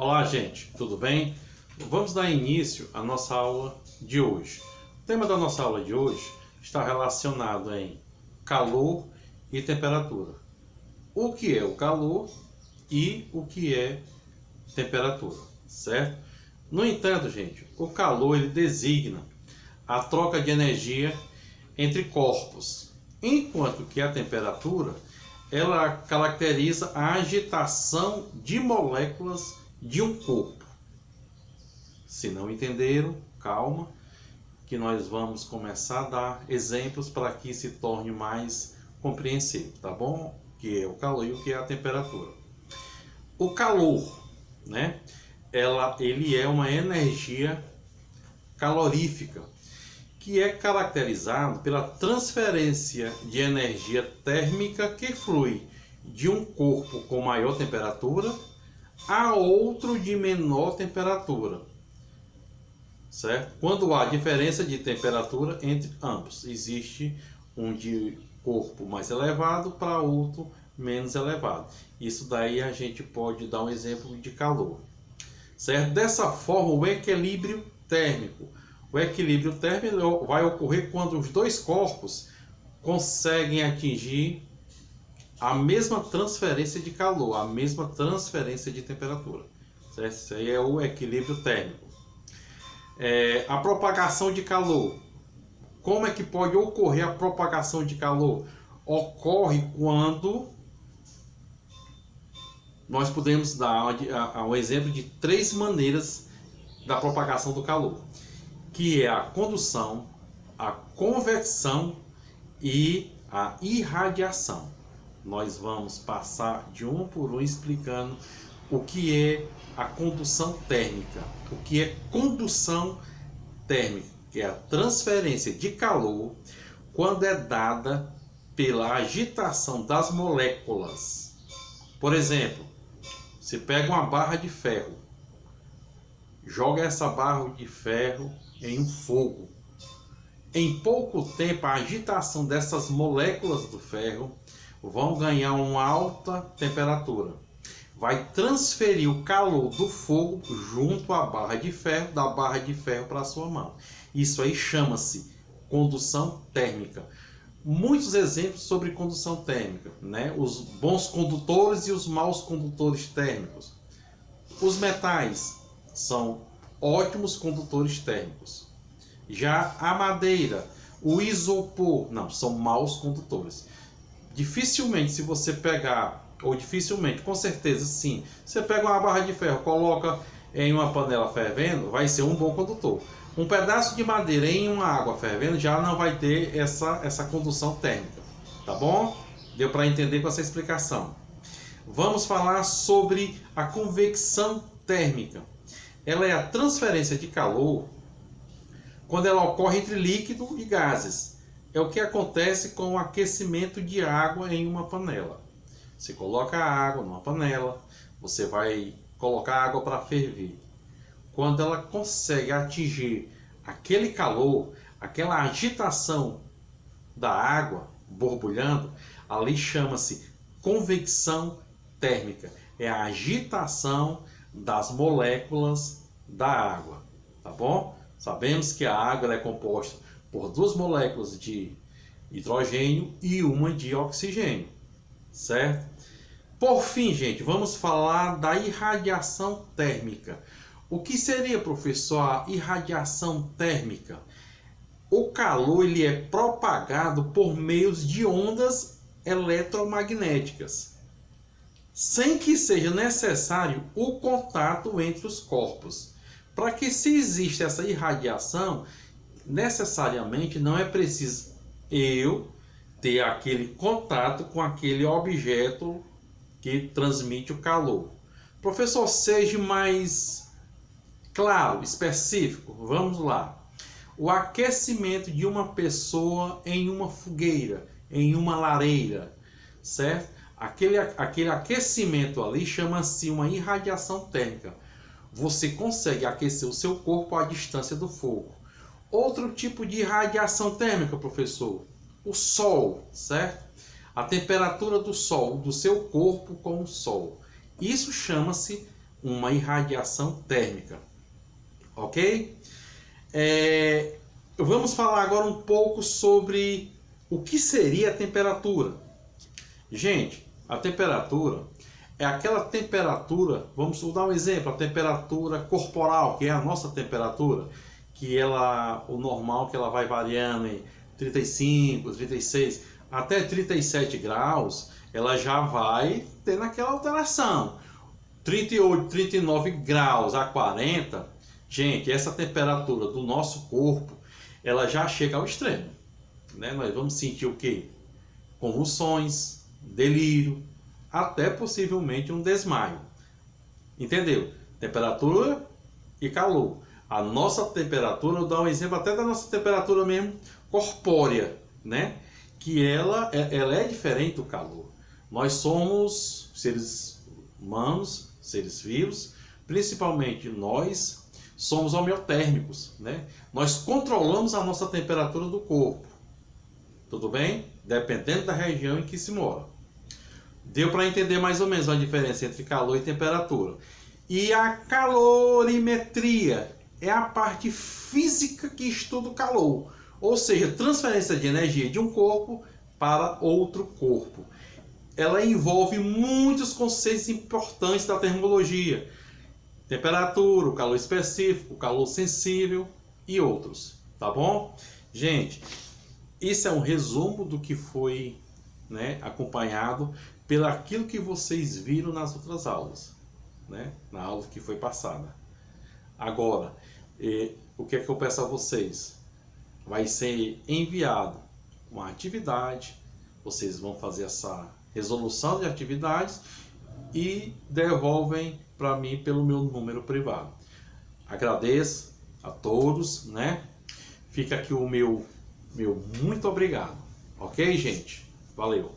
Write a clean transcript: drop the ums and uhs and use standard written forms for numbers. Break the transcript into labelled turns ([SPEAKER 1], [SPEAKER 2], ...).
[SPEAKER 1] Olá, gente, tudo bem? Vamos dar início à nossa aula de hoje. O tema da nossa aula de hoje está relacionado em calor e temperatura. O que é o calor e o que é temperatura, certo? No entanto, gente, o calor ele designa a troca de energia entre corpos, enquanto que a temperatura ela caracteriza a agitação de moléculas de um corpo. Se não entenderam, calma, que nós vamos começar a dar exemplos para que se torne mais compreensível, tá bom? Que é o calor e o que é a temperatura. O calor, né? Ele é uma energia calorífica que é caracterizado pela transferência de energia térmica que flui de um corpo com maior temperatura a outro de menor temperatura, certo? Quando há diferença de temperatura entre ambos, existe um de corpo mais elevado para outro menos elevado. Isso daí a gente pode dar um exemplo de calor, certo? Dessa forma, o equilíbrio térmico. O equilíbrio térmico vai ocorrer quando os dois corpos conseguem atingir a mesma transferência de calor, a mesma transferência de temperatura, certo? Isso aí é o equilíbrio térmico. A propagação de calor. Como é que pode ocorrer a propagação de calor? Ocorre quando nós podemos dar um exemplo de três maneiras da propagação do calor, que é a condução, a convecção e a irradiação. Nós vamos passar de um por um explicando o que é a condução térmica. O que é condução térmica? Que é a transferência de calor quando é dada pela agitação das moléculas. Por exemplo, você pega uma barra de ferro, joga essa barra de ferro em um fogo. Em pouco tempo, a agitação dessas moléculas do ferro vão ganhar uma alta temperatura. Vai transferir o calor do fogo junto à barra de ferro, da barra de ferro para a sua mão. Isso aí chama-se condução térmica. Muitos exemplos sobre condução térmica, né? Os bons condutores e os maus condutores térmicos. Os metais são ótimos condutores térmicos. Já a madeira, o isopor, não, são maus condutores. Dificilmente, se você pegar, ou dificilmente, com certeza sim, você pega uma barra de ferro, coloca em uma panela fervendo, vai ser um bom condutor. Um pedaço de madeira em uma água fervendo já não vai ter essa condução térmica, tá bom? Deu para entender com essa explicação. Vamos falar sobre a convecção térmica. Ela é a transferência de calor quando ela ocorre entre líquido e gases. É o que acontece com o aquecimento de água em uma panela. Você coloca a água numa panela, você vai colocar a água para ferver. Quando ela consegue atingir aquele calor, aquela agitação da água borbulhando, ali chama-se convecção térmica. É a agitação das moléculas da água, tá bom? Sabemos que a água é composta por duas moléculas de hidrogênio e uma de oxigênio, certo? Por fim, gente, vamos falar da irradiação térmica. O que seria, professor, a irradiação térmica? O calor ele é propagado por meios de ondas eletromagnéticas, sem que seja necessário o contato entre os corpos. Para que se exista essa irradiação, necessariamente não é preciso eu ter aquele contato com aquele objeto que transmite o calor. Professor, seja mais claro, específico. Vamos lá. O aquecimento de uma pessoa em uma fogueira, em uma lareira, certo? Aquele aquecimento ali chama-se uma irradiação térmica. Você consegue aquecer o seu corpo à distância do fogo. Outro tipo de radiação térmica, professor, o sol, certo? A temperatura do sol, do seu corpo com o sol. Isso chama-se uma irradiação térmica, ok? Vamos falar agora um pouco sobre o que seria a temperatura. Gente, a temperatura é aquela temperatura, vamos dar um exemplo, a temperatura corporal, que é a nossa temperatura, que ela, o normal que ela vai variando em 35, 36, até 37 graus, ela já vai tendo aquela alteração. 38, 39 graus a 40, gente, essa temperatura do nosso corpo, ela já chega ao extremo, né? Nós vamos sentir o quê? Convulsões, delírio, até possivelmente um desmaio. Entendeu? Temperatura e calor. A nossa temperatura, eu vou dar um exemplo até da nossa temperatura mesmo corpórea, né? Que ela é diferente do calor. Nós somos seres humanos, seres vivos, principalmente nós somos homeotérmicos, né? Nós controlamos a nossa temperatura do corpo, tudo bem? Dependendo da região em que se mora. Deu para entender mais ou menos a diferença entre calor e temperatura. E a calorimetria é a parte física que estuda o calor, ou seja, transferência de energia de um corpo para outro corpo. Ela envolve muitos conceitos importantes da termologia: temperatura, o calor específico, o calor sensível e outros, tá bom? Gente, isso é um resumo do que foi, né, acompanhado pelo aquilo que vocês viram nas outras aulas, né, na aula que foi passada. Agora, o que é que eu peço a vocês? Vai ser enviado uma atividade, vocês vão fazer essa resolução de atividades e devolvem para mim pelo meu número privado. Agradeço a todos, né? Fica aqui o meu muito obrigado. Ok, gente? Valeu!